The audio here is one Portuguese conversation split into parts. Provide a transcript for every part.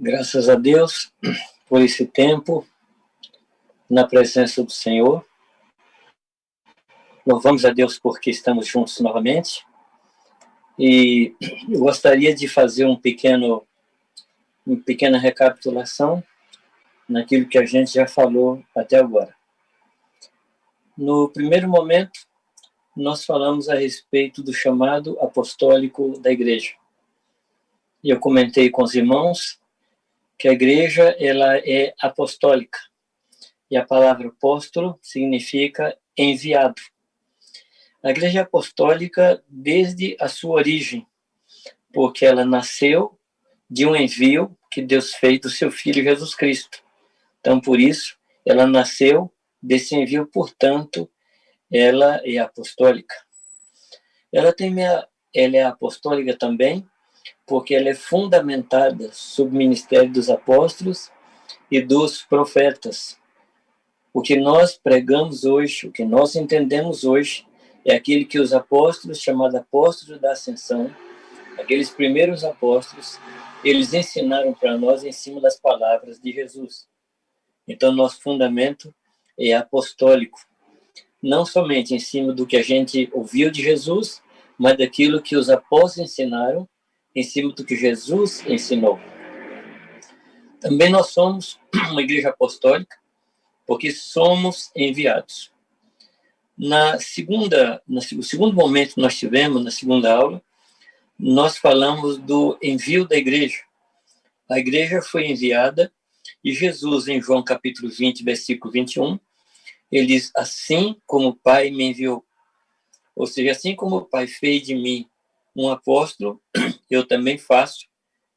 Graças a Deus por esse tempo na presença do Senhor. Louvamos a Deus porque estamos juntos novamente. E eu gostaria de fazer uma pequena recapitulação naquilo que a gente já falou até agora. No primeiro momento, nós falamos a respeito do chamado apostólico da igreja. E eu comentei com os irmãos que a igreja ela é apostólica. E a palavra apóstolo significa enviado. A igreja apostólica desde a sua origem, porque ela nasceu de um envio que Deus fez do seu Filho Jesus Cristo. Então, por isso, ela nasceu desse envio, portanto, ela é apostólica. Ela é apostólica também, porque ela é fundamentada sob o ministério dos apóstolos e dos profetas. O que nós pregamos hoje, o que nós entendemos hoje, é aquele que os apóstolos, chamados apóstolos da ascensão, aqueles primeiros apóstolos, eles ensinaram para nós em cima das palavras de Jesus. Então, nosso fundamento é apostólico. Não somente em cima do que a gente ouviu de Jesus, mas daquilo que os apóstolos ensinaram, em cima do que Jesus ensinou. Também nós somos uma igreja apostólica, porque somos enviados. No segundo momento que nós tivemos, na segunda aula, nós falamos do envio da igreja. A igreja foi enviada e Jesus, em João capítulo 20, versículo 21, ele diz, assim como o Pai me enviou. Ou seja, assim como o Pai fez de mim um apóstolo, eu também faço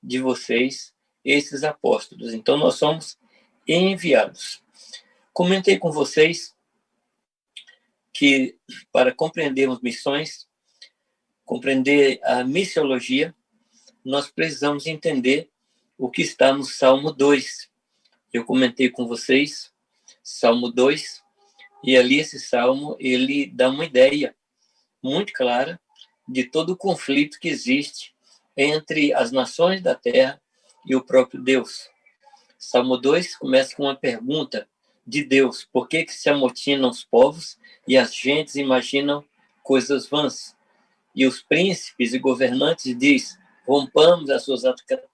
de vocês esses apóstolos. Então, nós somos enviados. Comentei com vocês que para compreendermos missões, compreender a missiologia, nós precisamos entender o que está no Salmo 2. Eu comentei com vocês, Salmo 2, e ali esse Salmo, ele dá uma ideia muito clara de todo o conflito que existe entre as nações da terra e o próprio Deus. Salmo 2 começa com uma pergunta de Deus: por que se amotinam os povos e as gentes imaginam coisas vãs? E os príncipes e governantes dizem: rompamos as suas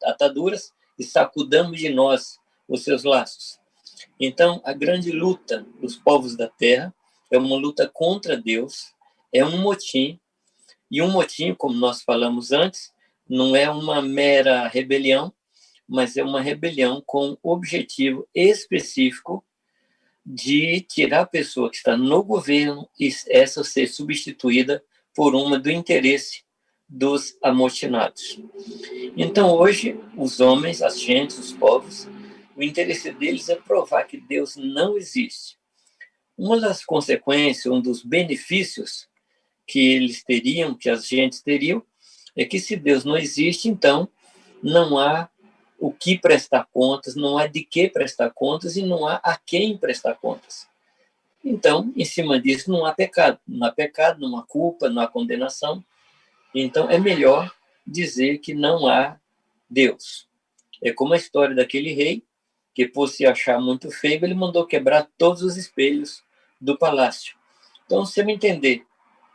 ataduras e sacudamos de nós os seus laços. Então, a grande luta dos povos da terra é uma luta contra Deus, é um motim, e um motim, como nós falamos antes, não é uma mera rebelião, mas é uma rebelião com objetivo específico de tirar a pessoa que está no governo e essa ser substituída por uma do interesse dos amotinados. Então, hoje, os homens, as gentes, os povos, o interesse deles é provar que Deus não existe. Uma das consequências, um dos benefícios que eles teriam, que as gentes teriam, é que se Deus não existe, então não há o que prestar contas, não há de que prestar contas e não há a quem prestar contas. Então, em cima disso, não há pecado. Não há pecado, não há culpa, não há condenação. Então, é melhor dizer que não há Deus. É como a história daquele rei, que por se achar muito feio, ele mandou quebrar todos os espelhos do palácio. Então, se eu entender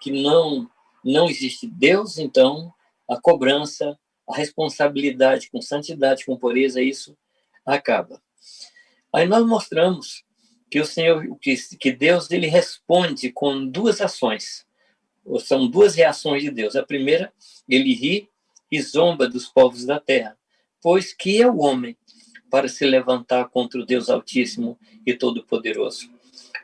que não existe Deus, então a cobrança, a responsabilidade com santidade, com pureza, isso acaba. Aí nós mostramos que o Senhor, que Deus, ele responde com duas ações. São duas reações de Deus. A primeira, ele ri e zomba dos povos da terra, pois que é o homem para se levantar contra o Deus Altíssimo e Todo-Poderoso.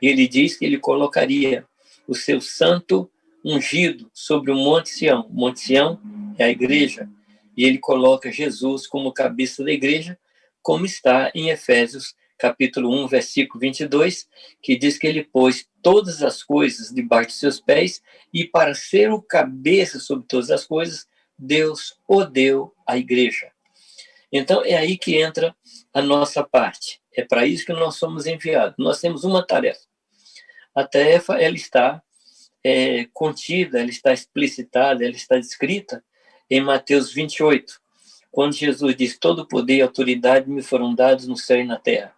E ele diz que ele colocaria o seu santo ungido sobre o Monte Sião. O Monte Sião é a igreja. E ele coloca Jesus como cabeça da igreja, como está em Efésios, capítulo 1, versículo 22, que diz que ele pôs todas as coisas debaixo de seus pés e para ser o cabeça sobre todas as coisas, Deus o deu à igreja. Então, é aí que entra a nossa parte. É para isso que nós somos enviados. Nós temos uma tarefa. A tarefa, ela está contida, ela está explicitada, ela está descrita em Mateus 28, quando Jesus diz: todo poder e autoridade me foram dados no céu e na terra.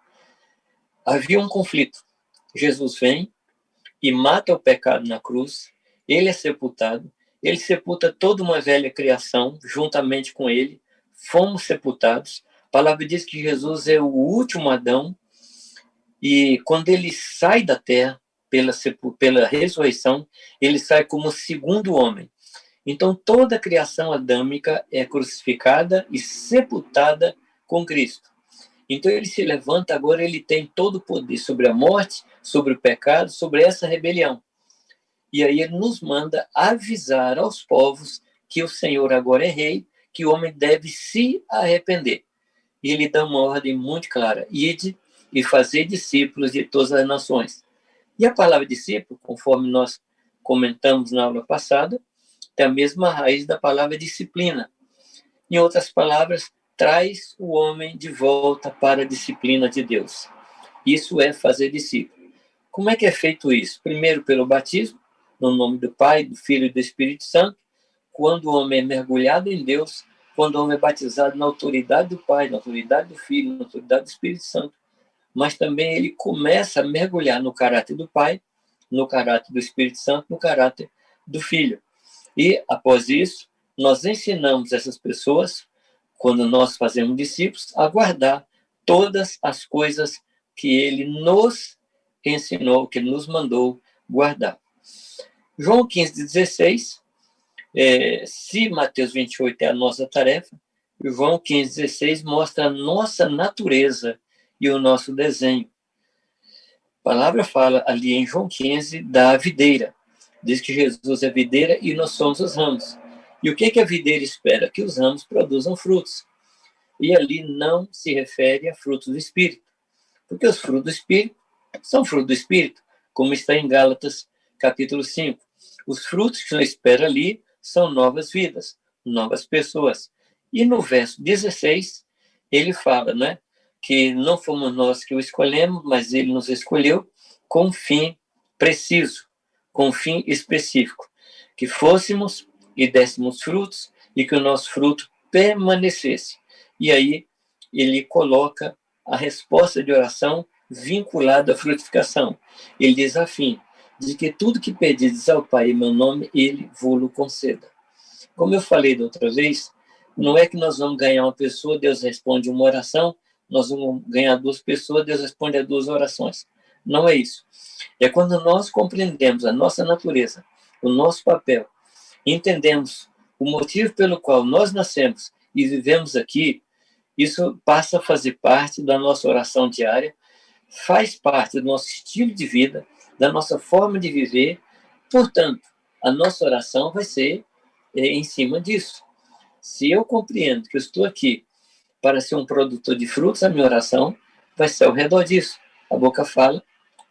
Havia um conflito. Jesus vem e mata o pecado na cruz, ele é sepultado, ele sepulta toda uma velha criação juntamente com ele, fomos sepultados. A palavra diz que Jesus é o último Adão, e quando ele sai da terra, pela ressurreição, ele sai como o segundo homem. Então, toda a criação adâmica é crucificada e sepultada com Cristo. Então, ele se levanta, agora ele tem todo o poder sobre a morte, sobre o pecado, sobre essa rebelião. E aí ele nos manda avisar aos povos que o Senhor agora é rei, que o homem deve se arrepender. E ele dá uma ordem muito clara: ide e fazer discípulos de todas as nações. E a palavra discípulo, conforme nós comentamos na aula passada, tem a mesma raiz da palavra disciplina. Em outras palavras, traz o homem de volta para a disciplina de Deus. Isso é fazer discípulo. Como é que é feito isso? Primeiro, pelo batismo, no nome do Pai, do Filho e do Espírito Santo. Quando o homem é mergulhado em Deus, quando o homem é batizado na autoridade do Pai, na autoridade do Filho, na autoridade do Espírito Santo, mas também ele começa a mergulhar no caráter do Pai, no caráter do Espírito Santo, no caráter do Filho. E, após isso, nós ensinamos essas pessoas, quando nós fazemos discípulos, a guardar todas as coisas que ele nos ensinou, que ele nos mandou guardar. João 15,16, se Mateus 28 é a nossa tarefa, João 15,16 mostra a nossa natureza e o nosso desenho. A palavra fala ali em João 15 da videira. Diz que Jesus é a videira e nós somos os ramos. E o que a videira espera? Que os ramos produzam frutos. E ali não se refere a frutos do Espírito, porque os frutos do Espírito são frutos do Espírito, como está em Gálatas capítulo 5. Os frutos que nós espera ali são novas vidas, novas pessoas. E no verso 16, ele fala, né, que não fomos nós que o escolhemos, mas ele nos escolheu com um fim preciso, com um fim específico, que fôssemos e dessemos frutos e que o nosso fruto permanecesse. E aí ele coloca a resposta de oração vinculada à frutificação. Ele diz a fim de que tudo que pedides ao Pai em meu nome, ele vos conceda. Como eu falei da outra vez, não é que nós vamos ganhar uma pessoa, Deus responde uma oração, nós vamos ganhar 2 pessoas, Deus responde a 2 orações. Não é isso. É quando nós compreendemos a nossa natureza, o nosso papel, entendemos o motivo pelo qual nós nascemos e vivemos aqui, isso passa a fazer parte da nossa oração diária, faz parte do nosso estilo de vida, da nossa forma de viver. Portanto, a nossa oração vai ser em cima disso. Se eu compreendo que eu estou aqui para ser um produtor de frutos, a minha oração vai ser ao redor disso. A boca fala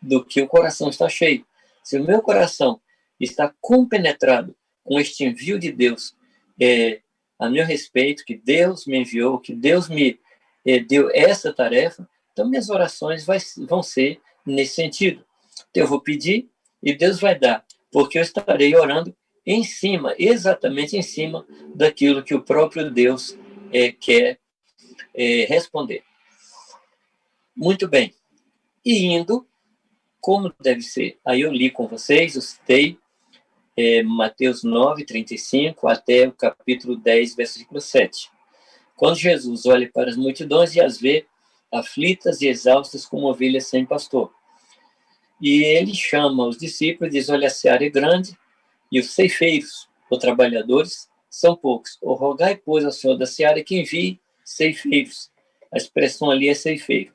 do que o coração está cheio. Se o meu coração está compenetrado com este envio de Deus a meu respeito, que Deus me enviou, que Deus me deu essa tarefa, então minhas orações vão ser nesse sentido. Então, eu vou pedir e Deus vai dar, porque eu estarei orando em cima, exatamente em cima daquilo que o próprio Deus quer responder. Muito bem. E indo, como deve ser? Aí eu li com vocês, eu citei Mateus 9, 35, até o capítulo 10, versículo 7. Quando Jesus olha para as multidões e as vê aflitas e exaustas como ovelhas sem pastor. E ele chama os discípulos e diz: olha, a seara é grande e os ceifeiros, ou trabalhadores, são poucos. O rogai, pois, ao Senhor da seara que envie ceifeiros. A expressão ali é ceifeiro.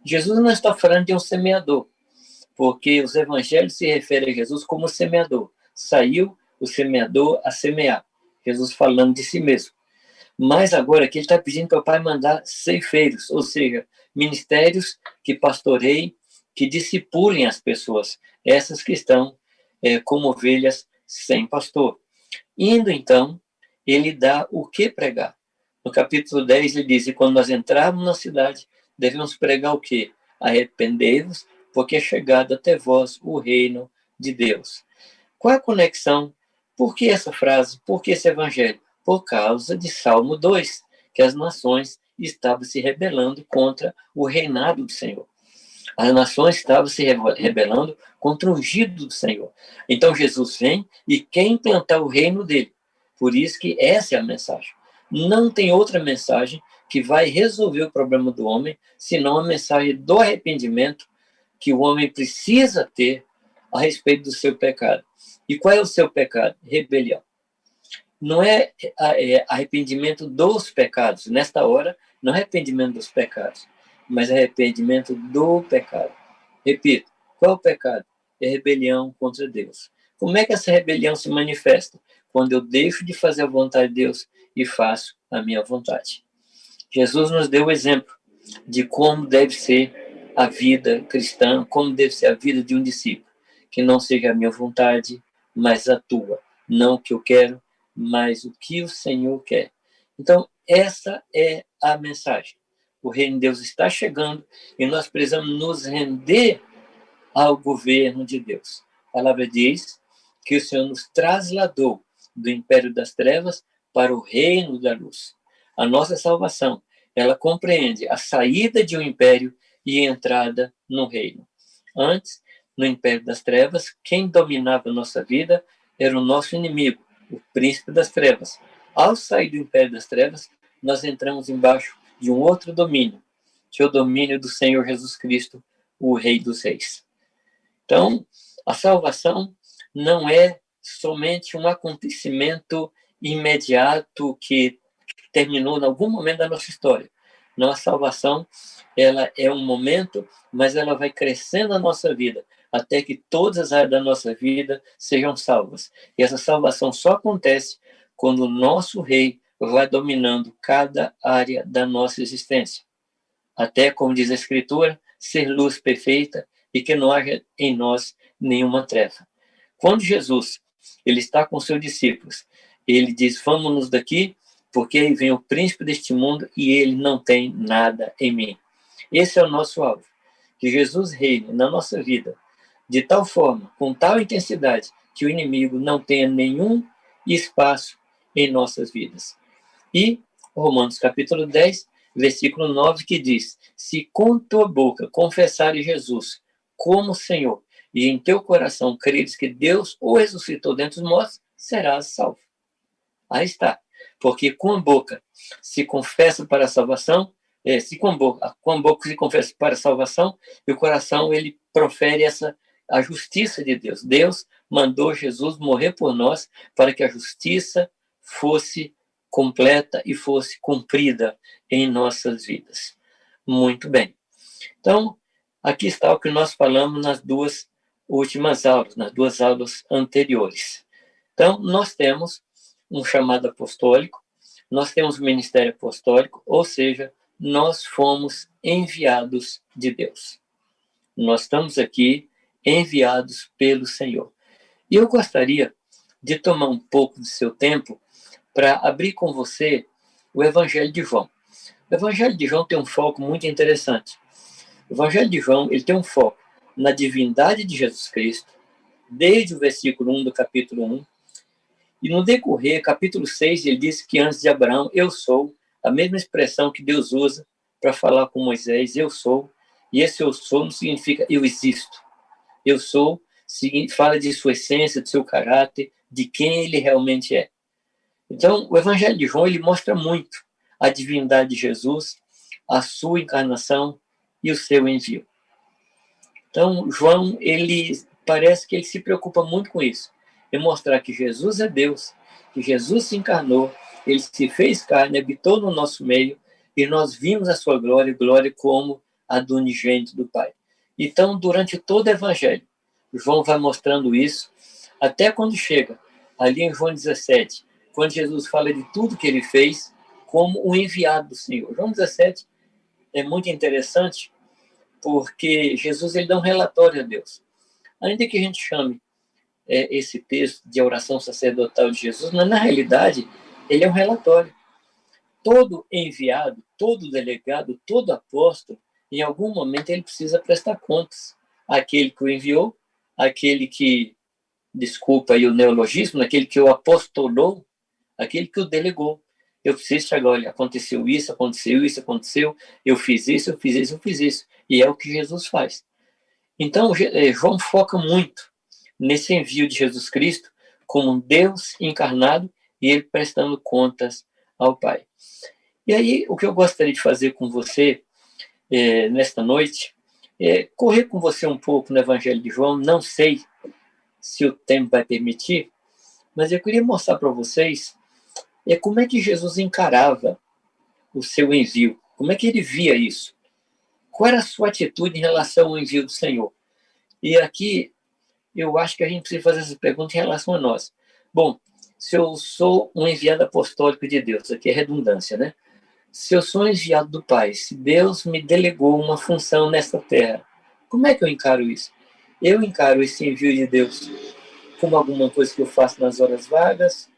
Jesus não está falando de um semeador, porque os evangelhos se referem a Jesus como semeador. Saiu o semeador a semear. Jesus falando de si mesmo. Mas agora aqui ele está pedindo para o Pai mandar ceifeiros, ou seja, ministérios que pastoreiem, que discipulem as pessoas, essas que estão como ovelhas sem pastor. Indo, então, ele dá o que pregar. No capítulo 10, ele diz: e quando nós entrarmos na cidade, devemos pregar o quê? Arrependei-vos, porque é chegado até vós o reino de Deus. Qual é a conexão? Por que essa frase? Por que esse evangelho? Por causa de Salmo 2, que as nações estavam se rebelando contra o reinado do Senhor. As nações estavam se rebelando contra o ungido do Senhor. Então Jesus vem e quer implantar o reino dele. Por isso que essa é a mensagem. Não tem outra mensagem que vai resolver o problema do homem, senão a mensagem do arrependimento que o homem precisa ter a respeito do seu pecado. E qual é o seu pecado? Rebelião. Não é arrependimento dos pecados. Nesta hora, não é arrependimento dos pecados, mas arrependimento do pecado. Repito, qual é o pecado? É rebelião contra Deus. Como é que essa rebelião se manifesta? Quando eu deixo de fazer a vontade de Deus e faço a minha vontade. Jesus nos deu o exemplo de como deve ser a vida cristã, como deve ser a vida de um discípulo. Que não seja a minha vontade, mas a tua. Não o que eu quero, mas o que o Senhor quer. Então, essa é a mensagem. O reino de Deus está chegando e nós precisamos nos render ao governo de Deus. A palavra diz que o Senhor nos trasladou do império das trevas para o reino da luz. A nossa salvação, ela compreende a saída de um império e a entrada no reino. Antes, no império das trevas, quem dominava a nossa vida era o nosso inimigo, o príncipe das trevas. Ao sair do império das trevas, nós entramos embaixo de um outro domínio, que é o domínio do Senhor Jesus Cristo, o Rei dos Reis. Então, a salvação não é somente um acontecimento imediato que terminou em algum momento da nossa história. Não, a salvação, ela é um momento, mas ela vai crescendo na nossa vida, até que todas as áreas da nossa vida sejam salvas. E essa salvação só acontece quando o nosso Rei vai dominando cada área da nossa existência. Até, como diz a Escritura, ser luz perfeita e que não haja em nós nenhuma treva. Quando Jesus ele está com seus discípulos, ele diz, vamos-nos daqui, porque aí vem o príncipe deste mundo e ele não tem nada em mim. Esse é o nosso alvo, que Jesus reine na nossa vida, de tal forma, com tal intensidade, que o inimigo não tenha nenhum espaço em nossas vidas. E Romanos capítulo 10, versículo 9, que diz, se com tua boca confessares Jesus como Senhor, e em teu coração creres que Deus o ressuscitou dentre os mortos, serás salvo. Aí está. Porque com a boca se confessa para a salvação, se com a boca se confessa para a salvação, e o coração ele profere a justiça de Deus. Deus mandou Jesus morrer por nós para que a justiça fosse completa e fosse cumprida em nossas vidas. Muito bem. Então, aqui está o que nós falamos nas duas últimas aulas, nas duas aulas anteriores. Então, nós temos um chamado apostólico, nós temos um ministério apostólico, ou seja, nós fomos enviados de Deus. Nós estamos aqui enviados pelo Senhor. E eu gostaria de tomar um pouco do seu tempo para abrir com você o Evangelho de João. O Evangelho de João tem um foco muito interessante. O Evangelho de João ele tem um foco na divindade de Jesus Cristo, desde o versículo 1 do capítulo 1, e no decorrer, capítulo 6, ele diz que antes de Abraão, eu sou, a mesma expressão que Deus usa para falar com Moisés, eu sou, e esse eu sou não significa eu existo. Eu sou, fala de sua essência, de seu caráter, de quem ele realmente é. Então, o Evangelho de João, ele mostra muito a divindade de Jesus, a sua encarnação e o seu envio. Então, João, ele parece que ele se preocupa muito com isso, em mostrar que Jesus é Deus, que Jesus se encarnou, ele se fez carne, habitou no nosso meio, e nós vimos a sua glória como a do unigênito do Pai. Então, durante todo o Evangelho, João vai mostrando isso, até quando chega ali em João 17, quando Jesus fala de tudo que ele fez como um enviado do Senhor. João 17 é muito interessante, porque Jesus ele dá um relatório a Deus. Ainda que a gente chame esse texto de oração sacerdotal de Jesus, mas na realidade ele é um relatório. Todo enviado, todo delegado, todo apóstolo, em algum momento ele precisa prestar contas. Aquele que o enviou, aquele que, desculpa aí o neologismo, aquele que o apostolou, aquele que o delegou. Eu preciso chegar, olha, aconteceu isso, aconteceu isso, aconteceu, eu fiz isso, eu fiz isso, eu fiz isso. E é o que Jesus faz. Então, João foca muito nesse envio de Jesus Cristo como um Deus encarnado e ele prestando contas ao Pai. E aí, o que eu gostaria de fazer com você nesta noite é correr com você um pouco no Evangelho de João. Não sei se o tempo vai permitir, mas eu queria mostrar para vocês como é que Jesus encarava o seu envio, como é que ele via isso, qual era a sua atitude em relação ao envio do Senhor. E aqui eu acho que a gente precisa fazer essa pergunta em relação a nós. Bom, se eu sou um enviado apostólico de Deus, aqui é redundância, né? Se eu sou enviado do Pai, se Deus me delegou uma função nesta terra, como é que eu encaro isso? Eu encaro esse envio de Deus como alguma coisa que eu faço nas horas vagas,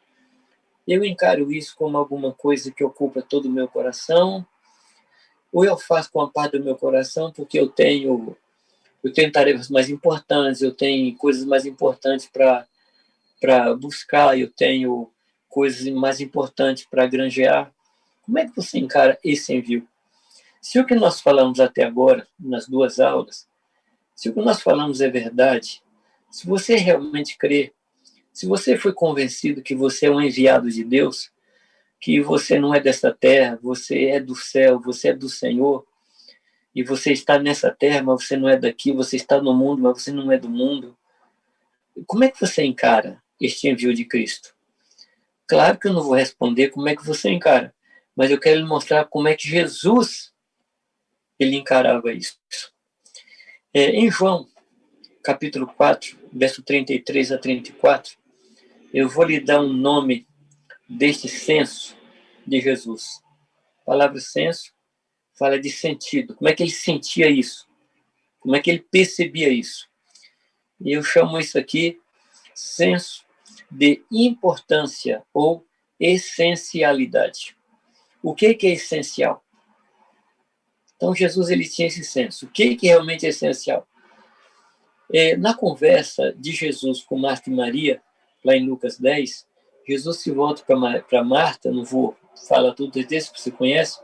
eu encaro isso como alguma coisa que ocupa todo o meu coração, ou eu faço com a parte do meu coração porque eu tenho tarefas mais importantes, eu tenho coisas mais importantes para buscar, eu tenho coisas mais importantes para granjear. Como é que você encara esse envio? Se o que nós falamos até agora, nas 2 aulas, se o que nós falamos é verdade, se você realmente crê, se você foi convencido que você é um enviado de Deus, que você não é desta terra, você é do céu, você é do Senhor, e você está nessa terra, mas você não é daqui, você está no mundo, mas você não é do mundo. Como é que você encara este envio de Cristo? Claro que eu não vou responder como é que você encara, mas eu quero lhe mostrar como é que Jesus ele encarava isso. Em João, capítulo 4, verso 33 a 34, eu vou lhe dar um nome deste senso de Jesus. A palavra senso fala de sentido. Como é que ele sentia isso? Como é que ele percebia isso? E eu chamo isso aqui senso de importância ou essencialidade. O que é essencial? Então, Jesus ele tinha esse senso. O que realmente é essencial? Na conversa de Jesus com Marta e Maria, lá em Lucas 10, Jesus se volta para Marta, não vou falar tudo o texto que você conhece,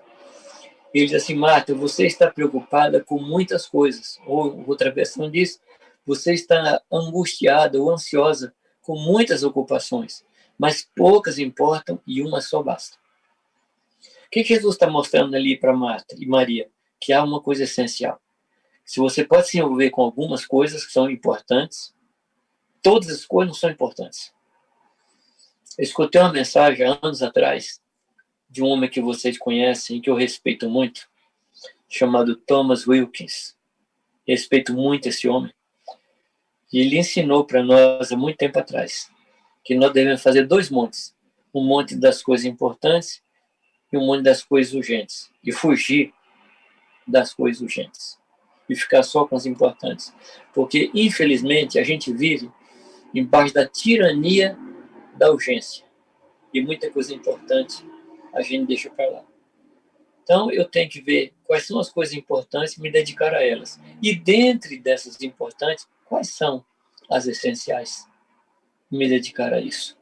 ele diz assim, Marta, você está preocupada com muitas coisas. Ou outra versão diz, você está angustiada ou ansiosa com muitas ocupações, mas poucas importam e uma só basta. O que Jesus está mostrando ali para Marta e Maria? Que há uma coisa essencial. Se você pode se envolver com algumas coisas que são importantes, todas as coisas não são importantes. Eu escutei uma mensagem há anos atrás de um homem que vocês conhecem, que eu respeito muito, chamado Thomas Wilkins. Respeito muito esse homem. E ele ensinou para nós há muito tempo atrás que nós devemos fazer 2 montes. Um monte das coisas importantes e um monte das coisas urgentes. E fugir das coisas urgentes. E ficar só com as importantes. Porque, infelizmente, a gente vive embaixo da tirania da urgência. E muita coisa importante a gente deixa para lá. Então, eu tenho que ver quais são as coisas importantes e me dedicar a elas. E, dentre dessas importantes, quais são as essenciais? Me dedicar a isso.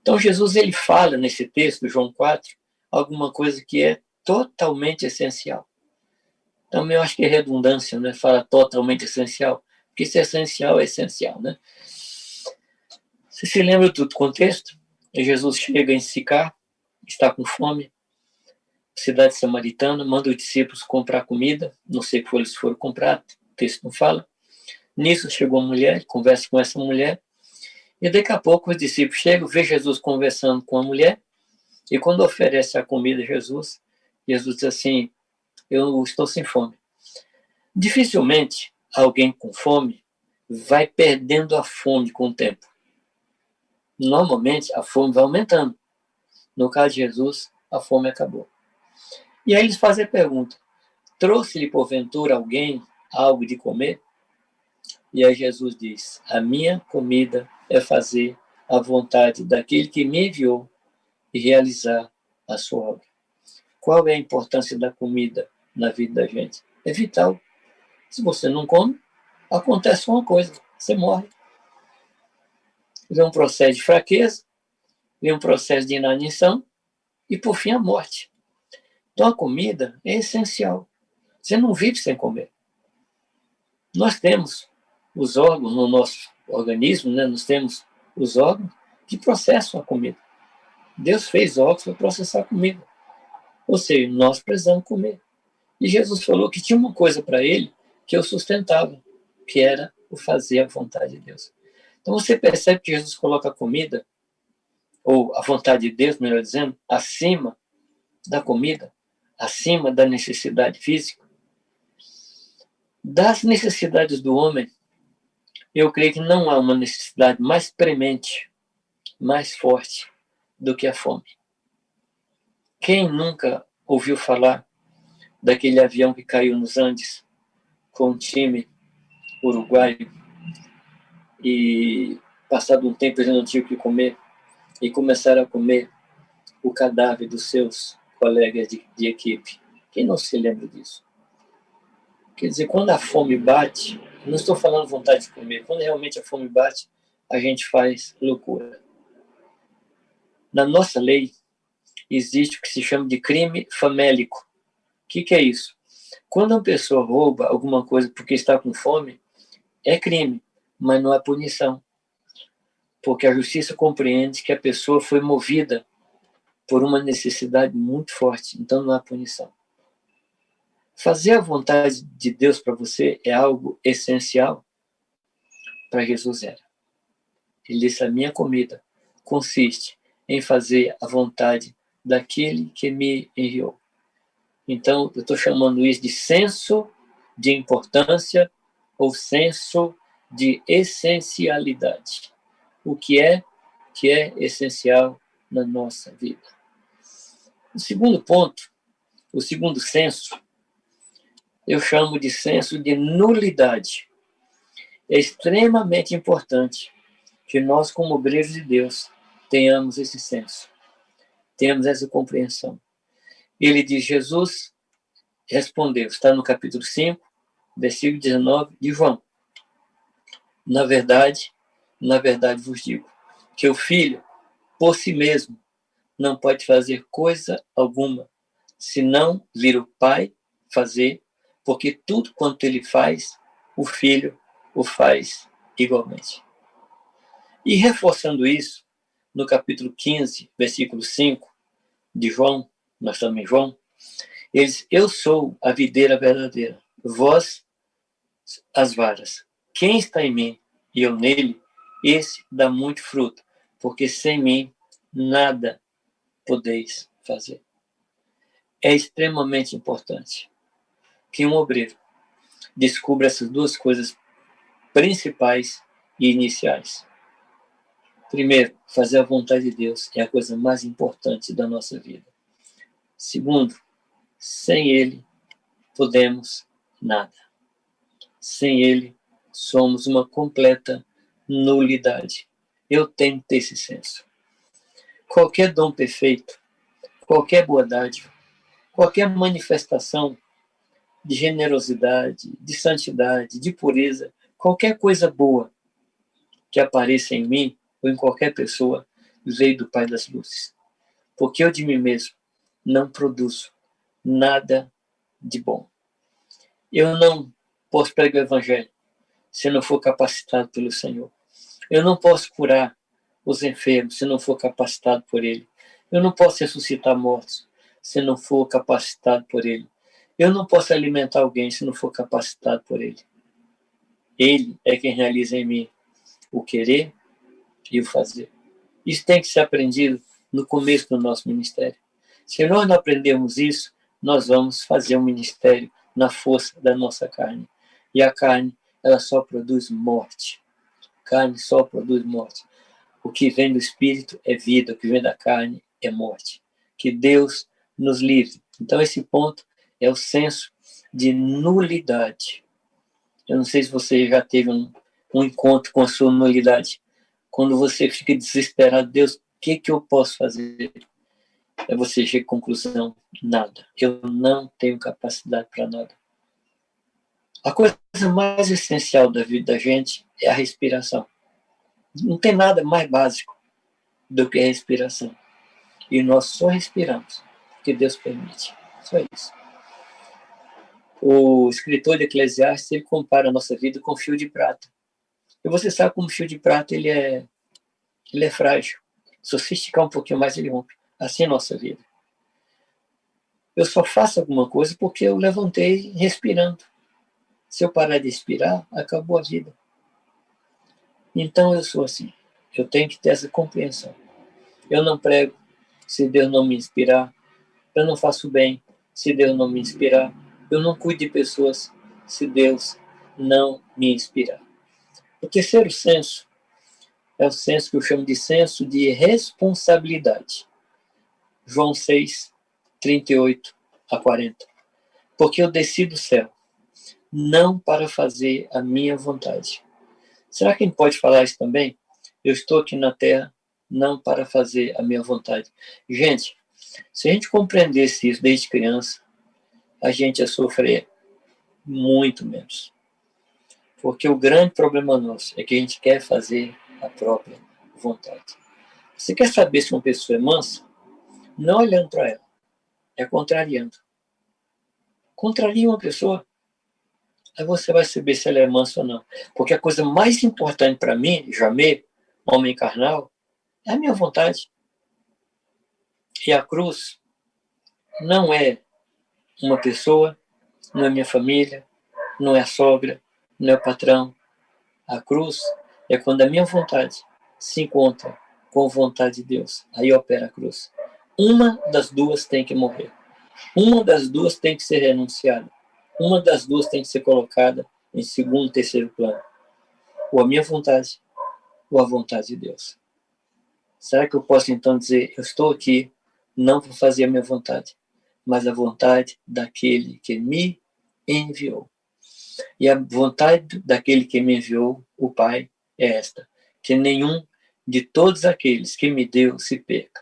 Então, Jesus ele fala nesse texto, João 4, alguma coisa que é totalmente essencial. Também eu acho que é redundância, né? Fala totalmente essencial. Porque se é essencial, né? Você se lembra do contexto? Jesus chega em Sicar, está com fome, cidade samaritana, manda os discípulos comprar comida, não sei o que eles foram comprar, o texto não fala. Nisso chegou a mulher, conversa com essa mulher, e daqui a pouco os discípulos chegam, vê Jesus conversando com a mulher, e quando oferece a comida a Jesus, Jesus diz assim, eu estou sem fome. Dificilmente alguém com fome vai perdendo a fome com o tempo. Normalmente a fome vai aumentando. No caso de Jesus, a fome acabou. E aí eles fazem a pergunta, trouxe-lhe porventura alguém algo de comer? E aí Jesus diz, a minha comida é fazer a vontade daquele que me enviou e realizar a sua obra. Qual é a importância da comida na vida da gente? É vital. Se você não come, acontece uma coisa, você morre. Vem um processo de fraqueza, vem um processo de inanição e, por fim, a morte. Então, a comida é essencial. Você não vive sem comer. Nós temos os órgãos no nosso organismo, né? Nós temos os órgãos que processam a comida. Deus fez órgãos para processar a comida. Ou seja, nós precisamos comer. E Jesus falou que tinha uma coisa para ele que eu sustentava, que era o fazer a vontade de Deus. Então você percebe que Jesus coloca a comida, ou a vontade de Deus, melhor dizendo, acima da comida, acima da necessidade física. Das necessidades do homem, eu creio que não há uma necessidade mais premente, mais forte do que a fome. Quem nunca ouviu falar daquele avião que caiu nos Andes com um time uruguaio e, passado um tempo, eles não tinham o que comer e começaram a comer o cadáver dos seus colegas de equipe? Quem não se lembra disso? Quer dizer, quando a fome bate, não estou falando vontade de comer, quando realmente a fome bate, a gente faz loucura. Na nossa lei, existe o que se chama de crime famélico. O que é isso? Quando uma pessoa rouba alguma coisa porque está com fome, é crime, mas não há punição. Porque a justiça compreende que a pessoa foi movida por uma necessidade muito forte, então não há punição. Fazer a vontade de Deus para você é algo essencial. Para Jesus era. Ele disse: a minha comida consiste em fazer a vontade daquele que me enviou. Então, eu estou chamando isso de senso de importância ou senso de essencialidade. O que é essencial na nossa vida. O segundo ponto, o segundo senso, eu chamo de senso de nulidade. É extremamente importante que nós, como obreiros de Deus, tenhamos esse senso, tenhamos essa compreensão. Ele diz, Jesus respondeu, está no capítulo 5, versículo 19 de João. Na verdade vos digo, que o Filho, por si mesmo, não pode fazer coisa alguma, senão vir o Pai fazer, porque tudo quanto ele faz, o Filho o faz igualmente. E reforçando isso, no capítulo 15, versículo 5 de João, nós estamos em João, ele diz, eu sou a videira verdadeira, vós as varas. Quem está em mim e eu nele, esse dá muito fruto, porque sem mim nada podeis fazer. É extremamente importante que um obreiro descubra essas duas coisas principais e iniciais. Primeiro, fazer a vontade de Deus é a coisa mais importante da nossa vida. Segundo, sem Ele podemos nada. Sem Ele somos uma completa nulidade. Eu tenho que ter esse senso. Qualquer dom perfeito, qualquer boa dádiva, qualquer manifestação de generosidade, de santidade, de pureza, qualquer coisa boa que apareça em mim ou em qualquer pessoa, veio do Pai das Luzes. Porque eu de mim mesmo não produzo nada de bom. Eu não posso pregar o Evangelho se não for capacitado pelo Senhor. Eu não posso curar os enfermos se não for capacitado por Ele. Eu não posso ressuscitar mortos se não for capacitado por Ele. Eu não posso alimentar alguém se não for capacitado por Ele. Ele é quem realiza em mim o querer e o fazer. Isso tem que ser aprendido no começo do nosso ministério. Se nós não aprendermos isso, nós vamos fazer um ministério na força da nossa carne. E a carne, ela só produz morte. A carne só produz morte. O que vem do Espírito é vida, o que vem da carne é morte. Que Deus nos livre. Então, esse ponto é o senso de nulidade. Eu não sei se você já teve um encontro com a sua nulidade. Quando você fica desesperado, Deus, o que eu posso fazer? É você chega à conclusão, nada. Eu não tenho capacidade para nada. A coisa mais essencial da vida da gente é a respiração. Não tem nada mais básico do que a respiração. E nós só respiramos, porque Deus permite. Só isso. O escritor de Eclesiastes, ele compara a nossa vida com fio de prata. E você sabe como o fio de prata ele é frágil. Se você esticar um pouquinho mais, ele rompe. Assim é a nossa vida. Eu só faço alguma coisa porque eu levantei respirando. Se eu parar de respirar, acabou a vida. Então eu sou assim. Eu tenho que ter essa compreensão. Eu não prego se Deus não me inspirar. Eu não faço bem se Deus não me inspirar. Eu não cuido de pessoas se Deus não me inspirar. O terceiro senso é o senso que eu chamo de senso de responsabilidade. João 6, 38 a 40. Porque eu desci do céu, não para fazer a minha vontade. Será que a gente pode falar isso também? Eu estou aqui na terra, não para fazer a minha vontade. Gente, se a gente compreendesse isso desde criança, a gente ia sofrer muito menos. Porque o grande problema nosso é que a gente quer fazer a própria vontade. Você quer saber se uma pessoa é mansa? Não olhando para ela, é contrariando. Contraria uma pessoa, aí você vai saber se ela é mansa ou não. Porque a coisa mais importante para mim, Jamê, homem carnal, é a minha vontade. E a cruz não é uma pessoa, não é minha família, não é a sogra, não é o patrão. A cruz é quando a minha vontade se encontra com a vontade de Deus. Aí opera a cruz. Uma das duas tem que morrer. Uma das duas tem que ser renunciada. Uma das duas tem que ser colocada em segundo, terceiro plano. Ou a minha vontade, ou a vontade de Deus. Será que eu posso então dizer, eu estou aqui não para fazer a minha vontade, mas a vontade daquele que me enviou. E a vontade daquele que me enviou, o Pai, é esta, que nenhum de todos aqueles que me deu se perca,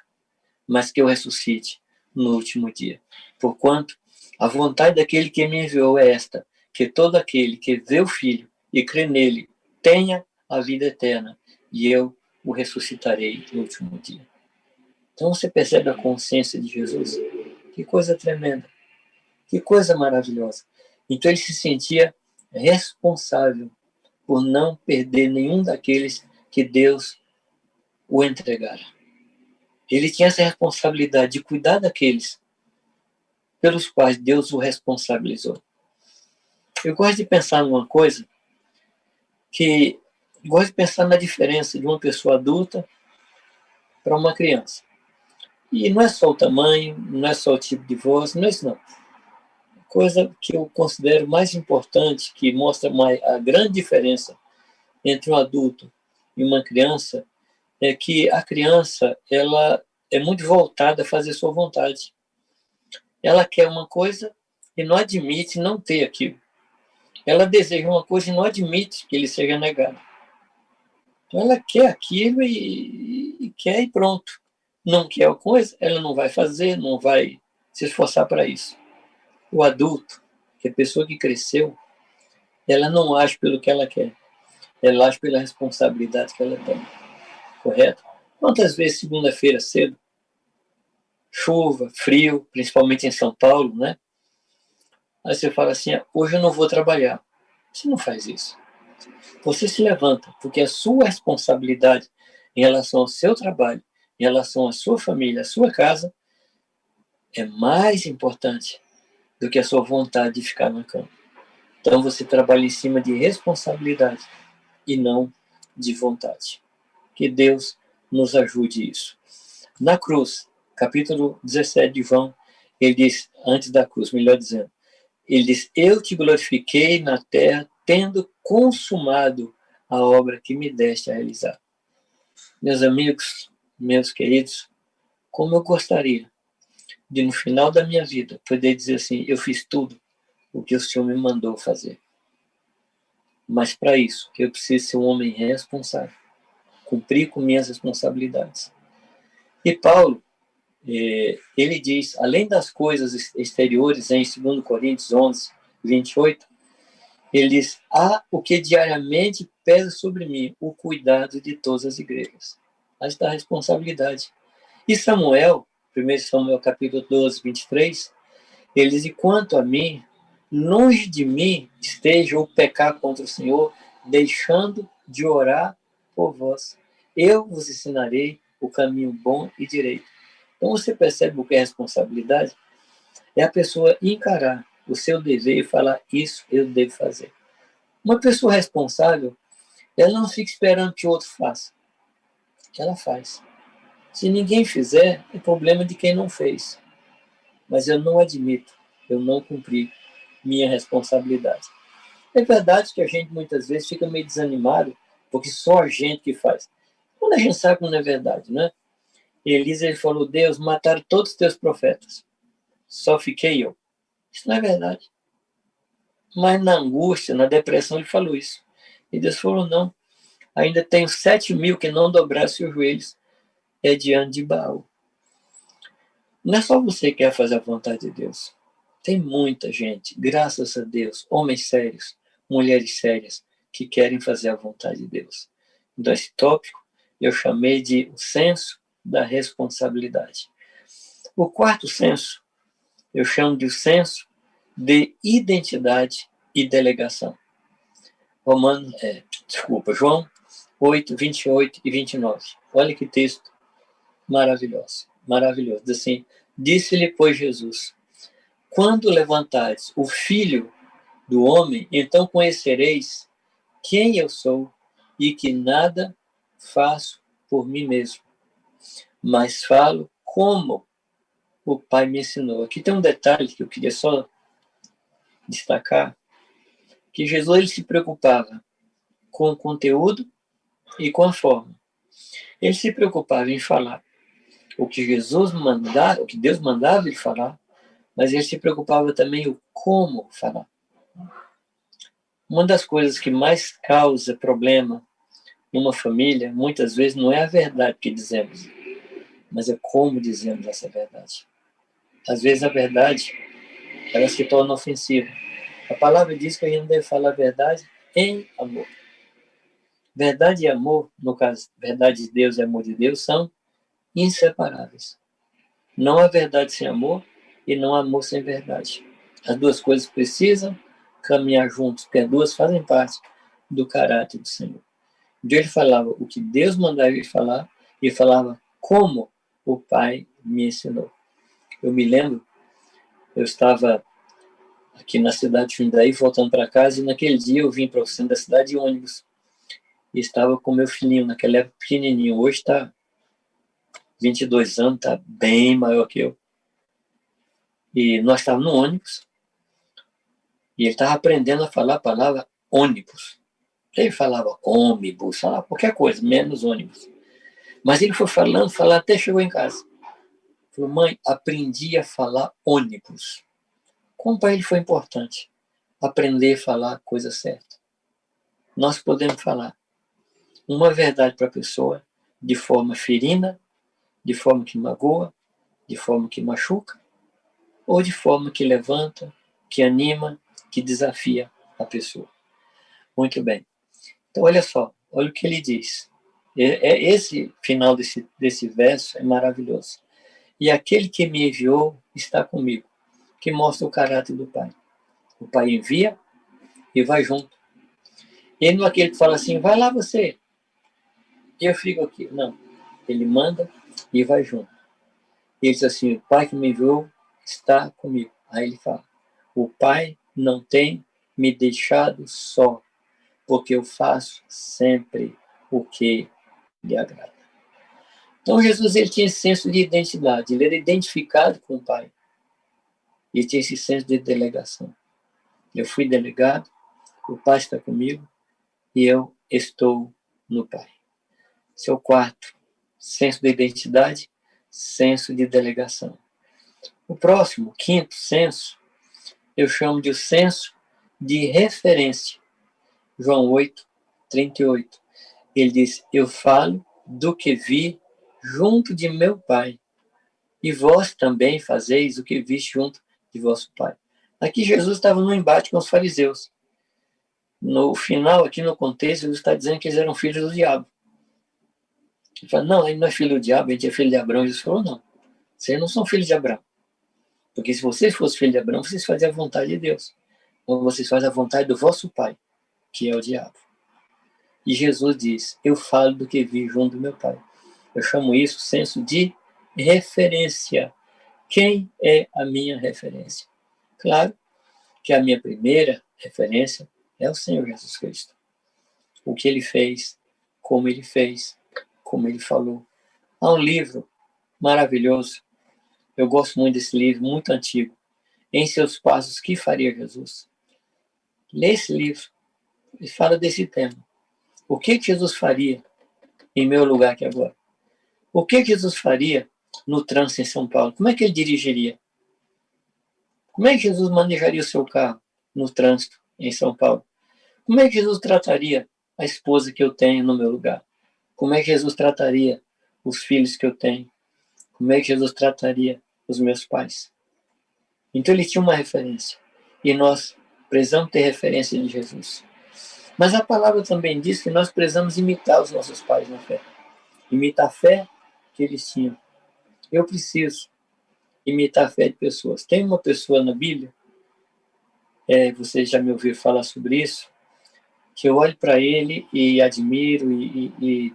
mas que eu ressuscite no último dia. Porquanto, a vontade daquele que me enviou é esta, que todo aquele que vê o Filho e crê nele tenha a vida eterna, e eu o ressuscitarei no último dia. Então você percebe a consciência de Jesus? Que coisa tremenda, que coisa maravilhosa. Então ele se sentia responsável por não perder nenhum daqueles que Deus o entregara. Ele tinha essa responsabilidade de cuidar daqueles pelos quais Deus o responsabilizou. Eu gosto de pensar numa coisa gosto de pensar na diferença de uma pessoa adulta para uma criança. E não é só o tamanho, não é só o tipo de voz, não é isso não. A coisa que eu considero mais importante, que mostra a grande diferença entre um adulto e uma criança, é que a criança ela é muito voltada a fazer sua vontade. Ela quer uma coisa e não admite não ter aquilo. Ela deseja uma coisa e não admite que lhe seja negado. Então ela quer aquilo e quer e pronto. Não quer a coisa, ela não vai fazer, não vai se esforçar para isso. O adulto, que é a pessoa que cresceu, ela não age pelo que ela quer. Ela age pela responsabilidade que ela tem. Correto? Quantas vezes segunda-feira cedo, chuva, frio, principalmente em São Paulo, né? Aí você fala assim, hoje eu não vou trabalhar. Você não faz isso. Você se levanta, porque a sua responsabilidade em relação ao seu trabalho, em relação à sua família, à sua casa, é mais importante do que a sua vontade de ficar na cama. Então você trabalha em cima de responsabilidade e não de vontade. Que Deus nos ajude isso. Na cruz, capítulo 17 de João, ele diz, antes da cruz, melhor dizendo, ele diz, eu te glorifiquei na terra, tendo consumado a obra que me deste a realizar. Meus amigos, meus queridos, como eu gostaria de, no final da minha vida, poder dizer assim, eu fiz tudo o que o Senhor me mandou fazer. Mas para isso, eu preciso ser um homem responsável, cumprir com minhas responsabilidades. E Paulo, ele diz, além das coisas exteriores, em 2 Coríntios 11, 28, ele diz, há o que diariamente pesa sobre mim, o cuidado de todas as igrejas. Aí está a responsabilidade. E Samuel, 1 Samuel capítulo 12, 23, ele diz, e quanto a mim, longe de mim esteja o pecar contra o Senhor, deixando de orar por vós. Eu vos ensinarei o caminho bom e direito. Então você percebe o que é responsabilidade? É a pessoa encarar o seu dever e falar, isso eu devo fazer. Uma pessoa responsável, ela não fica esperando que o outro faça. Ela faz. Se ninguém fizer, é problema de quem não fez. Mas eu não admito, eu não cumpri minha responsabilidade. É verdade que a gente muitas vezes fica meio desanimado, porque só a gente que faz. Quando a gente sabe que não é verdade, né? Elisa, ele falou, Deus, mataram todos os teus profetas. Só fiquei eu. Isso não é verdade. Mas na angústia, na depressão, ele falou isso. E Deus falou, não. Ainda tenho 7.000 que não dobraram seus joelhos diante de Baal. Não é só você que quer fazer a vontade de Deus. Tem muita gente, graças a Deus, homens sérios, mulheres sérias, que querem fazer a vontade de Deus. Então, esse tópico eu chamei de o senso da responsabilidade. O quarto senso, eu chamo de o senso de identidade e delegação. João 8, 28 e 29. Olha que texto maravilhoso. Maravilhoso. Diz assim, disse-lhe, pois, Jesus, quando levantares o Filho do Homem, então conhecereis quem eu sou e que nada faço por mim mesmo, mas falo como o Pai me ensinou. Aqui tem um detalhe que eu queria só destacar, que Jesus ele se preocupava com o conteúdo e com a forma. Ele se preocupava em falar o que Jesus mandava, o que Deus mandava ele falar, mas ele se preocupava também o como falar. Uma das coisas que mais causa problema numa família, muitas vezes, não é a verdade que dizemos, mas é como dizemos essa verdade. Às vezes a verdade, ela se torna ofensiva. A palavra diz que a gente deve falar a verdade em amor. Verdade e amor, no caso, verdade de Deus e amor de Deus, são inseparáveis. Não há verdade sem amor e não há amor sem verdade. As duas coisas precisam caminhar juntos, porque as duas fazem parte do caráter do Senhor. Então ele falava o que Deus mandava ele falar e falava como o Pai me ensinou. Eu me lembro, eu estava aqui na cidade de Jundiaí, voltando para casa, e naquele dia eu vim para o centro da cidade de ônibus. E estava com meu filhinho, naquela época pequenininho. Hoje está 22 anos, está bem maior que eu. E nós estávamos no ônibus, e ele estava aprendendo a falar a palavra ônibus. Ele falava ônibus, falava qualquer coisa, menos ônibus. Mas ele foi falando, até chegou em casa. Falou, mãe, aprendi a falar ônibus. Como para ele foi importante aprender a falar a coisa certa. Nós podemos falar uma verdade para a pessoa de forma ferina, de forma que magoa, de forma que machuca, ou de forma que levanta, que anima, que desafia a pessoa. Muito bem. Então, olha só, olha o que ele diz. Esse final desse verso é maravilhoso. E aquele que me enviou está comigo, que mostra o caráter do Pai. O Pai envia e vai junto. Ele não é aquele que fala assim, vai lá você, eu fico aqui. Não, ele manda e vai junto. Ele diz assim, o Pai que me enviou está comigo. Aí ele fala, o Pai não tem me deixado só, porque eu faço sempre o que lhe agrada. Então Jesus ele tinha esse senso de identidade, ele era identificado com o Pai. E tinha esse senso de delegação. Eu fui delegado, o Pai está comigo e eu estou no Pai. Esse é o quarto, senso de identidade, senso de delegação. O próximo, quinto senso, eu chamo de o senso de referência. João 8, 38. Ele diz, eu falo do que vi junto de meu Pai, e vós também fazeis o que viste junto de vosso Pai. Aqui Jesus estava no embate com os fariseus. No final, aqui no contexto, Jesus está dizendo que eles eram filhos do diabo. Ele fala, não, ele não é filho do diabo, ele é filho de Abraão. Jesus falou, não. Vocês não são filhos de Abraão. Porque se vocês fossem filhos de Abraão, vocês faziam a vontade de Deus. Ou vocês fazem a vontade do vosso pai, que é o diabo. E Jesus diz, eu falo do que vi junto do meu pai. Eu chamo isso senso de referência. Quem é a minha referência? Claro que a minha primeira referência é o Senhor Jesus Cristo. O que ele fez, como ele falou. Há um livro maravilhoso, eu gosto muito desse livro, muito antigo, Em Seus Passos, que faria Jesus? Lê esse livro e fala desse tema. O que Jesus faria em meu lugar aqui agora? O que Jesus faria no trânsito em São Paulo? Como é que ele dirigiria? Como é que Jesus manejaria o seu carro no trânsito em São Paulo? Como é que Jesus trataria a esposa que eu tenho no meu lugar? Como é que Jesus trataria os filhos que eu tenho? Como é que Jesus trataria os meus pais? Então ele tinha uma referência. E nós precisamos ter referência de Jesus. Mas a palavra também diz que nós precisamos imitar os nossos pais na fé. Imitar a fé que eles tinham. Eu preciso imitar a fé de pessoas. Tem uma pessoa na Bíblia, você já me ouviu falar sobre isso, que eu olho para ele e admiro e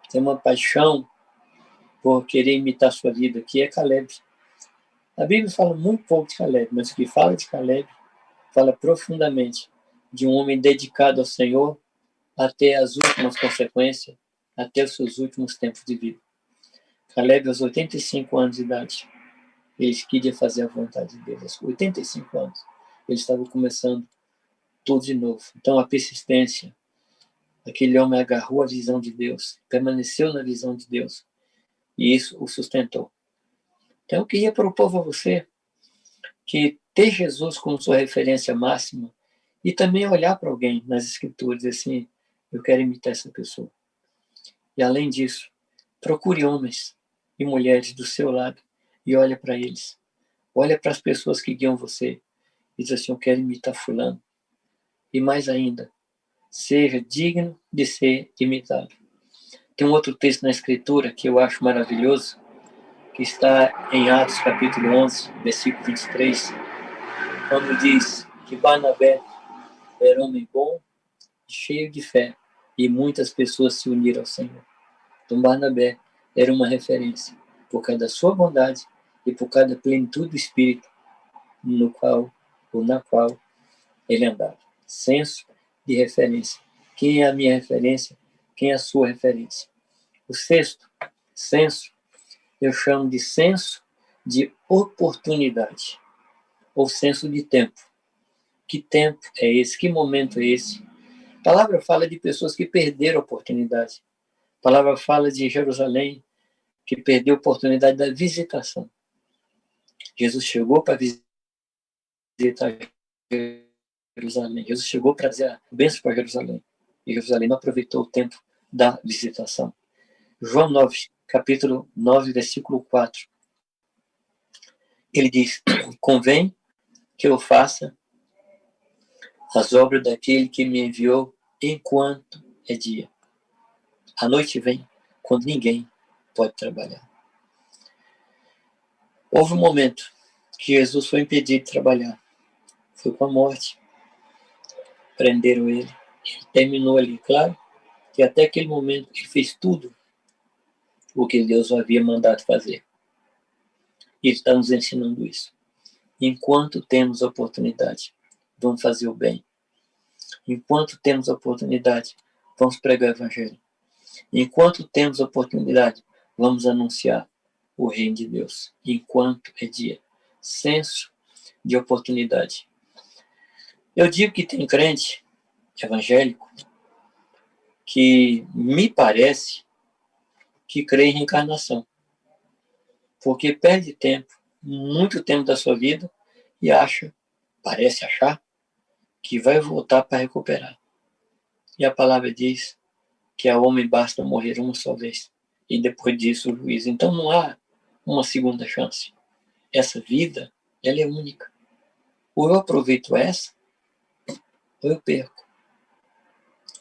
tenho uma paixão por querer imitar a sua vida, que é Caleb. A Bíblia fala muito pouco de Caleb, mas o que fala de Caleb fala profundamente de um homem dedicado ao Senhor até as últimas consequências, até os seus últimos tempos de vida. Caleb, aos 85 anos de idade, ele queria fazer a vontade de Deus. Aos 85 anos, ele estava começando tudo de novo. Então, a persistência, aquele homem agarrou a visão de Deus, permaneceu na visão de Deus, e isso o sustentou. Então, eu queria propor a você que ter Jesus como sua referência máxima e também olhar para alguém nas Escrituras e assim, eu quero imitar essa pessoa. E além disso, procure homens e mulheres do seu lado e olha para eles. Olha para as pessoas que guiam você e diz assim, eu quero imitar fulano. E mais ainda, seja digno de ser imitado. Tem um outro texto na Escritura que eu acho maravilhoso, que está em Atos capítulo 11, versículo 23, quando diz que Barnabé era homem bom, cheio de fé, e muitas pessoas se uniram ao Senhor. Então Barnabé era uma referência, por causa da sua bondade e por causa da plenitude do Espírito no qual ou na qual ele andava. Senso de referência. Quem é a minha referência? Quem é a sua referência? O sexto, senso, eu chamo de senso de oportunidade, ou senso de tempo. Que tempo é esse? Que momento é esse? A palavra fala de pessoas que perderam a oportunidade. A palavra fala de Jerusalém, que perdeu a oportunidade da visitação. Jesus chegou para visitar Jerusalém. Jesus chegou para dizer a bênção para Jerusalém. E Jerusalém não aproveitou o tempo da visitação. João 9, capítulo 9, versículo 4. Ele diz, convém que eu faça as obras daquele que me enviou enquanto é dia. A noite vem quando ninguém pode trabalhar. Houve um momento que Jesus foi impedido de trabalhar. Foi com a morte. Prenderam ele. Ele terminou ali. Claro que até aquele momento ele fez tudo o que Deus havia mandado fazer. E ele está nos ensinando isso. Enquanto temos oportunidade, vamos fazer o bem. Enquanto temos oportunidade, vamos pregar o Evangelho. Enquanto temos oportunidade, vamos anunciar o reino de Deus. Enquanto é dia. Senso de oportunidade. Eu digo que tem crente evangélico que me parece que crê em reencarnação. Porque perde tempo, muito tempo da sua vida, e parece achar, que vai voltar para recuperar. E a palavra diz que ao homem basta morrer uma só vez. E depois disso o juízo. Então não há uma segunda chance. Essa vida, ela é única. Ou eu aproveito essa, ou eu perco.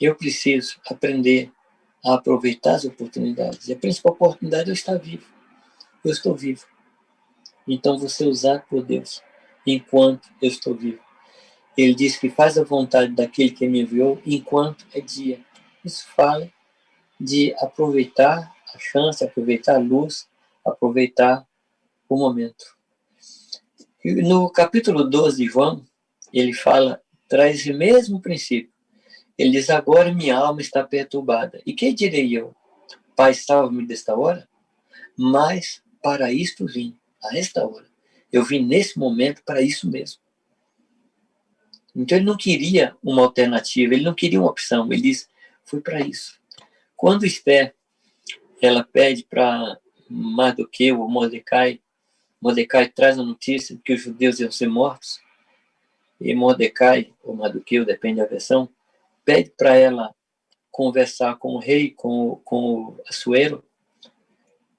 Eu preciso aprender a aproveitar as oportunidades. E a principal oportunidade é eu estar vivo. Eu estou vivo. Então você é usado por Deus enquanto eu estou vivo. Ele diz que faz a vontade daquele que me enviou enquanto é dia. Isso fala de aproveitar a chance, aproveitar a luz, aproveitar o momento. E no capítulo 12 de João, ele fala, traz o mesmo princípio. Ele diz, agora minha alma está perturbada. E que direi eu? Pai, salve-me desta hora? Mas para isto vim, a esta hora. Eu vim nesse momento para isso mesmo. Então ele não queria uma alternativa, ele não queria uma opção. Ele diz, fui para isso. Quando Esther, ela pede para Mardoqueu ou Mordecai traz a notícia de que os judeus iam ser mortos, e Mordecai, ou Mardoqueu, depende da versão, pede para ela conversar com o rei, com o Assuero.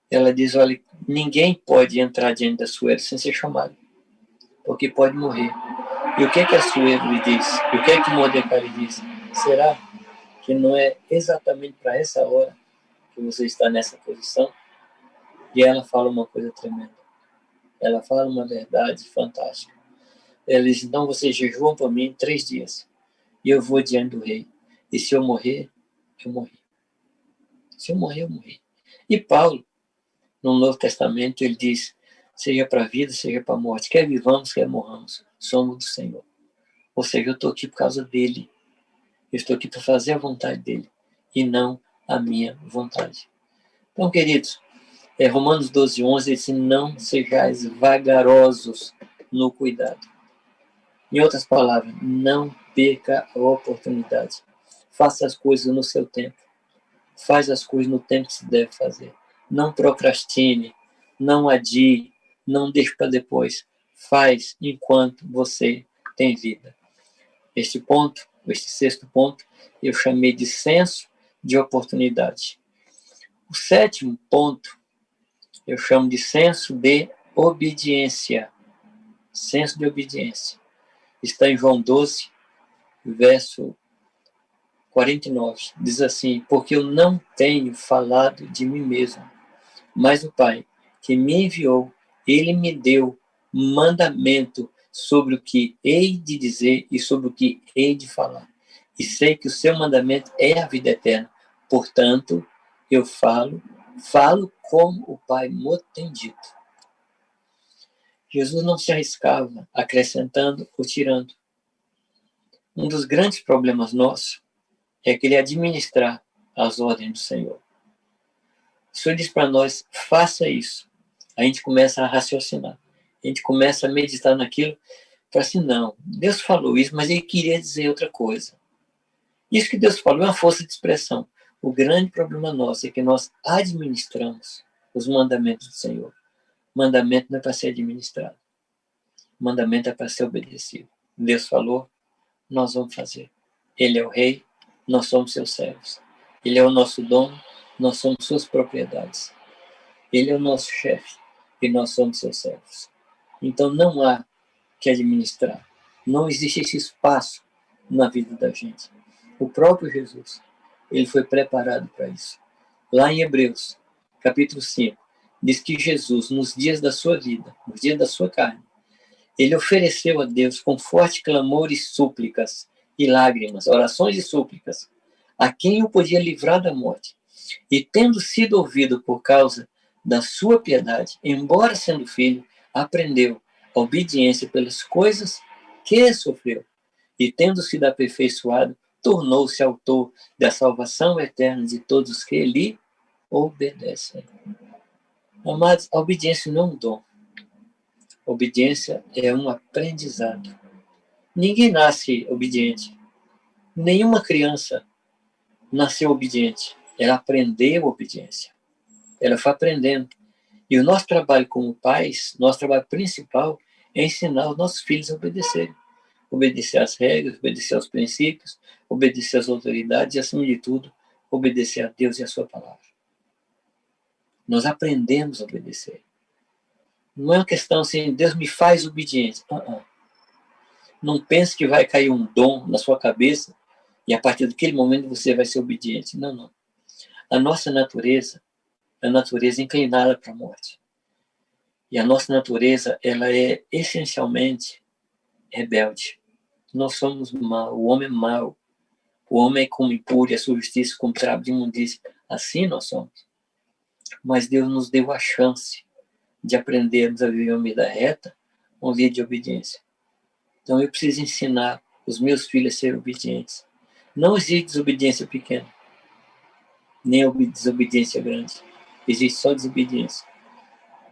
Ela diz, olha, ninguém pode entrar diante da Assuero sem ser chamado, porque pode morrer. E o que Assuero lhe diz? E o que Mordecai lhe diz? Será que não é exatamente para essa hora que você está nessa posição? E ela fala uma coisa tremenda. Ela fala uma verdade fantástica. Ela diz, então vocês jejuam por mim 3 dias. E eu vou diante do rei. E se eu morrer, eu morri. Se eu morrer, eu morri. E Paulo, no Novo Testamento, ele diz, seja para a vida, seja para a morte. Quer vivamos, quer morramos. Somos do Senhor. Ou seja, eu estou aqui por causa dele. Eu estou aqui para fazer a vontade dele. E não a minha vontade. Então, queridos, Romanos 12:11 diz, não sejais vagarosos no cuidado. Em outras palavras, não perca a oportunidade. Faça as coisas no seu tempo. Faz as coisas no tempo que se deve fazer. Não procrastine, não adie, não deixe para depois. Faz enquanto você tem vida. Este sexto ponto, eu chamei de senso de oportunidade. O sétimo ponto, eu chamo de senso de obediência. Senso de obediência. Está em João 12, verso 49. Diz assim, porque eu não tenho falado de mim mesmo, mas o Pai que me enviou, ele me deu mandamento sobre o que hei de dizer e sobre o que hei de falar. E sei que o seu mandamento é a vida eterna. Portanto, eu falo como o Pai me tem dito. Jesus não se arriscava acrescentando ou tirando. Um dos grandes problemas nossos é querer administrar as ordens do Senhor. O Senhor diz para nós, faça isso. A gente começa a raciocinar. A gente começa a meditar naquilo. Fala assim, não, Deus falou isso, mas ele queria dizer outra coisa. Isso que Deus falou é uma força de expressão. O grande problema nosso é que nós administramos os mandamentos do Senhor. Mandamento não é para ser administrado. Mandamento é para ser obedecido. Deus falou, nós vamos fazer. Ele é o rei, nós somos seus servos. Ele é o nosso dono, nós somos suas propriedades. Ele é o nosso chefe e nós somos seus servos. Então não há que administrar. Não existe esse espaço na vida da gente. O próprio Jesus, ele foi preparado para isso. Lá em Hebreus, capítulo 5, diz que Jesus, nos dias da sua vida, nos dias da sua carne, ele ofereceu a Deus com forte clamor e súplicas e lágrimas, orações e súplicas, a quem o podia livrar da morte. E tendo sido ouvido por causa da sua piedade, embora sendo filho, aprendeu a obediência pelas coisas que sofreu. E tendo sido aperfeiçoado, tornou-se autor da salvação eterna de todos os que lhe obedecem. Amados, a obediência não é um dom. A obediência é um aprendizado. Ninguém nasce obediente. Nenhuma criança nasceu obediente. Ela aprendeu obediência. Ela foi aprendendo. E o nosso trabalho como pais, nosso trabalho principal é ensinar os nossos filhos a obedecerem. Obedecer às regras, obedecer aos princípios, obedecer às autoridades e, acima de tudo, obedecer a Deus e a sua palavra. Nós aprendemos a obedecer. Não é uma questão assim, Deus me faz obediente. Não pense que vai cair um dom na sua cabeça e a partir daquele momento você vai ser obediente. Não, não. A nossa natureza é a natureza inclinada para a morte. E a nossa natureza, ela é essencialmente rebelde. Nós somos mal, o homem é mau. O homem é como impuro, a sua justiça como trapo de imundícia. Assim nós somos. Mas Deus nos deu a chance de aprendermos a viver uma vida reta, uma vida de obediência. Então eu preciso ensinar os meus filhos a serem obedientes. Não existe desobediência pequena, nem desobediência grande. Existe só desobediência.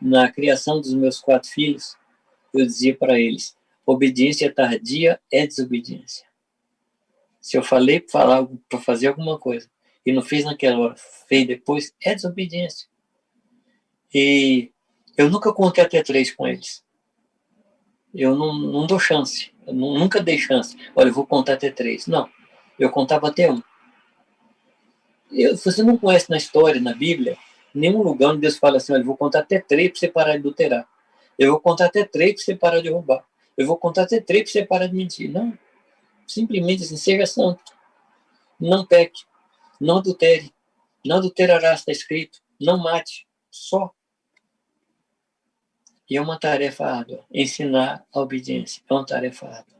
Na criação dos meus 4 filhos, eu dizia para eles, obediência tardia é desobediência. Se eu falei para fazer alguma coisa e não fiz naquela hora, fez depois, é desobediência. E eu nunca contei até 3 com eles. Eu não dou chance. Eu nunca dei chance. Olha, eu vou contar até 3. Não. Eu contava até 1. Você não conhece na história, na Bíblia, nenhum lugar onde Deus fala assim, olha, eu vou contar até 3 para você parar de adulterar. Eu vou contar até 3 para você parar de roubar. Eu vou contar até 3 para você parar de mentir. Não. Simplesmente assim, seja santo. Não peque. Não adultere. Não adulterarás, está escrito. Não mate. Só. E é uma tarefa árdua. Ensinar a obediência é uma tarefa árdua.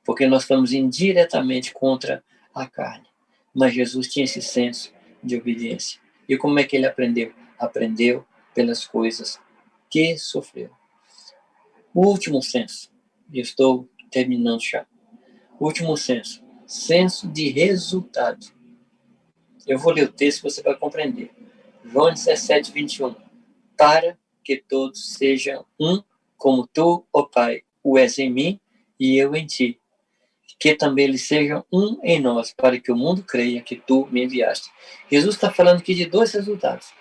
Porque nós estamos indiretamente contra a carne. Mas Jesus tinha esse senso de obediência. E como é que ele aprendeu? Aprendeu pelas coisas que sofreu. O último senso, e estou terminando já. O último senso, senso de resultado. Eu vou ler o texto e você vai compreender. João 17, 21. Para que todos sejam um, como tu, ó Pai, o és em mim e eu em ti. Que também eles sejam um em nós, para que o mundo creia que tu me enviaste. Jesus está falando aqui de 2 resultados.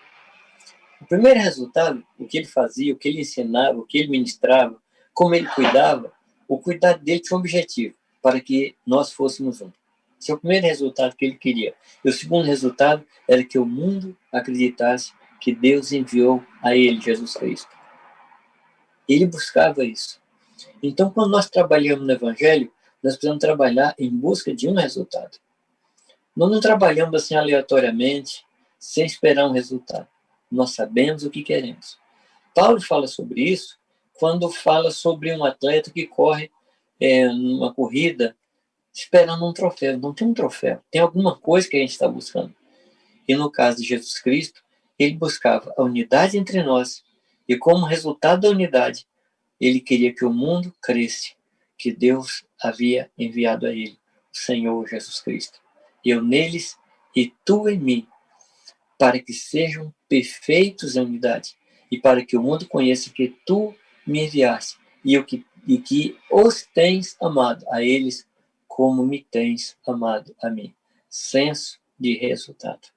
O primeiro resultado, o que ele fazia, o que ele ensinava, o que ele ministrava, como ele cuidava, o cuidado dele tinha um objetivo, para que nós fôssemos um. Esse é o primeiro resultado que ele queria. E o segundo resultado era que o mundo acreditasse que Deus enviou a ele, Jesus Cristo. Ele buscava isso. Então, quando nós trabalhamos no Evangelho, nós precisamos trabalhar em busca de um resultado. Nós não trabalhamos assim aleatoriamente, sem esperar um resultado. Nós sabemos o que queremos. Paulo fala sobre isso quando fala sobre um atleta que corre numa corrida esperando um troféu. Não tem um troféu, tem alguma coisa que a gente está buscando. E no caso de Jesus Cristo, ele buscava a unidade entre nós e como resultado da unidade, ele queria que o mundo cresce, que Deus havia enviado a ele, o Senhor Jesus Cristo. Eu neles e tu em mim, para que sejam perfeitos em unidade e para que o mundo conheça que tu me enviaste e que os tens amado a eles como me tens amado a mim. Senso de resultado.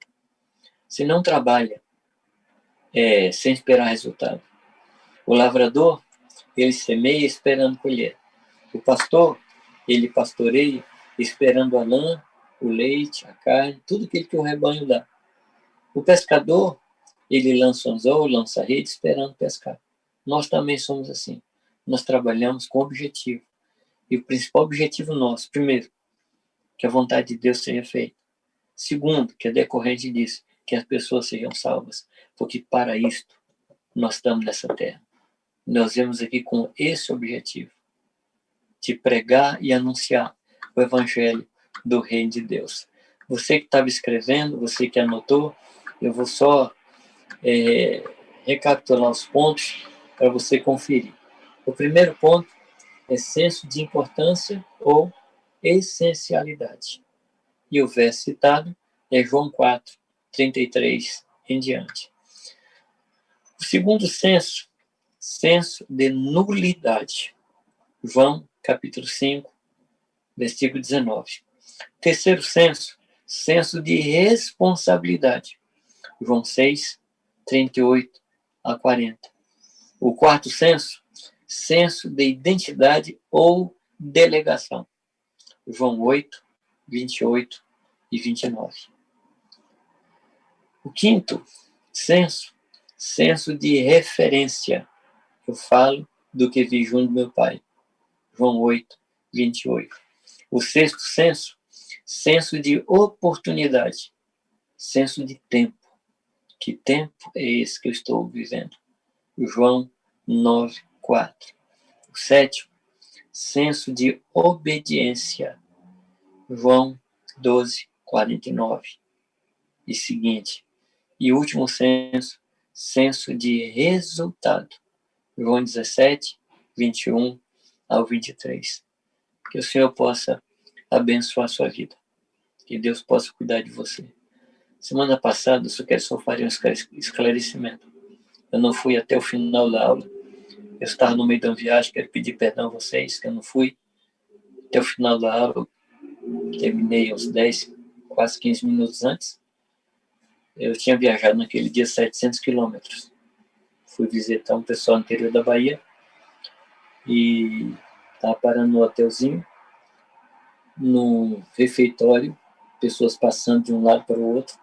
Se não trabalha sem esperar resultado. O lavrador, ele semeia esperando colher. O pastor, ele pastoreia esperando a lã, o leite, a carne, tudo aquilo que o rebanho dá. O pescador, ele lança anzol, lança rede esperando pescar. Nós também somos assim. Nós trabalhamos com objetivo. E o principal objetivo nosso, primeiro, que a vontade de Deus seja feita. Segundo, que é decorrente disso, que as pessoas sejam salvas. Porque para isto, nós estamos nessa terra. Nós vemos aqui com esse objetivo, de pregar e anunciar o evangelho do reino de Deus. Você que estava escrevendo, você que anotou, eu vou só recapitular os pontos para você conferir. O primeiro ponto é senso de importância ou essencialidade. E o verso citado é João 4, 33 em diante. O segundo senso, senso de nulidade. João, capítulo 5, versículo 19. Terceiro senso, senso de responsabilidade. João 6, 38 a 40. O quarto senso, senso de identidade ou delegação. João 8, 28 e 29. O quinto senso, senso de referência. Eu falo do que vi junto do meu Pai. João 8, 28. O sexto senso, senso de oportunidade, senso de tempo. Que tempo é esse que eu estou vivendo? João 9:4. O sétimo, senso de obediência. João 12:49 e seguinte. E o último senso de resultado. João 17:21 ao 23. Que o Senhor possa abençoar a sua vida. Que Deus possa cuidar de você. Semana passada, eu só fazer um esclarecimento. Eu não fui até o final da aula. Eu estava no meio da viagem, quero pedir perdão a vocês, que eu não fui até o final da aula. Terminei uns 10, quase 15 minutos antes. Eu tinha viajado naquele dia 700 quilômetros. Fui visitar um pessoal no interior da Bahia e estava parando no hotelzinho, num refeitório, pessoas passando de um lado para o outro.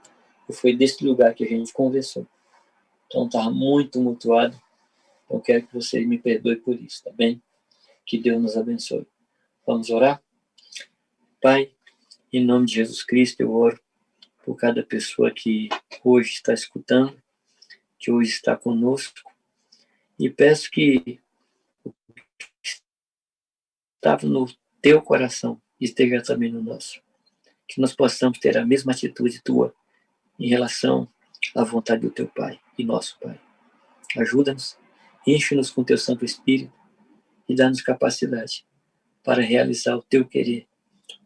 E foi desse lugar que a gente conversou. Então estava muito tumultuado. Então quero que vocês me perdoem por isso, tá bem? Que Deus nos abençoe. Vamos orar? Pai, em nome de Jesus Cristo, eu oro por cada pessoa que hoje está escutando, que hoje está conosco, e peço que estava no teu coração esteja também no nosso. Que nós possamos ter a mesma atitude tua em relação à vontade do teu Pai e nosso Pai. Ajuda-nos, enche-nos com teu Santo Espírito e dá-nos capacidade para realizar o teu querer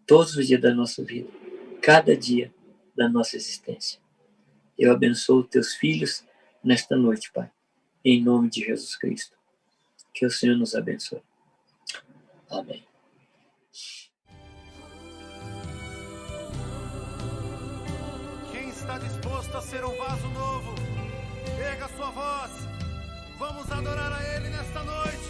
todos os dias da nossa vida, cada dia da nossa existência. Eu abençoo teus filhos nesta noite, Pai, em nome de Jesus Cristo. Que o Senhor nos abençoe. Amém. Quem está disposto a ser um vaso novo, erga sua voz. Vamos adorar a Ele nesta noite.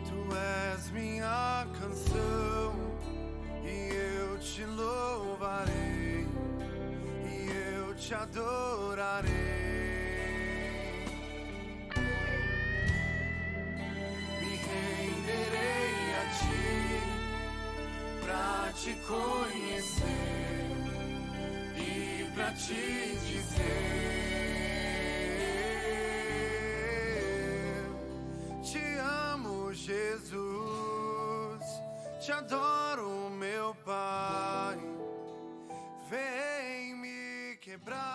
Tu és minha canção e eu te louvarei e eu te adorarei. Te conhecer e pra te dizer, te amo, Jesus, te adoro, meu Pai, vem me quebrar.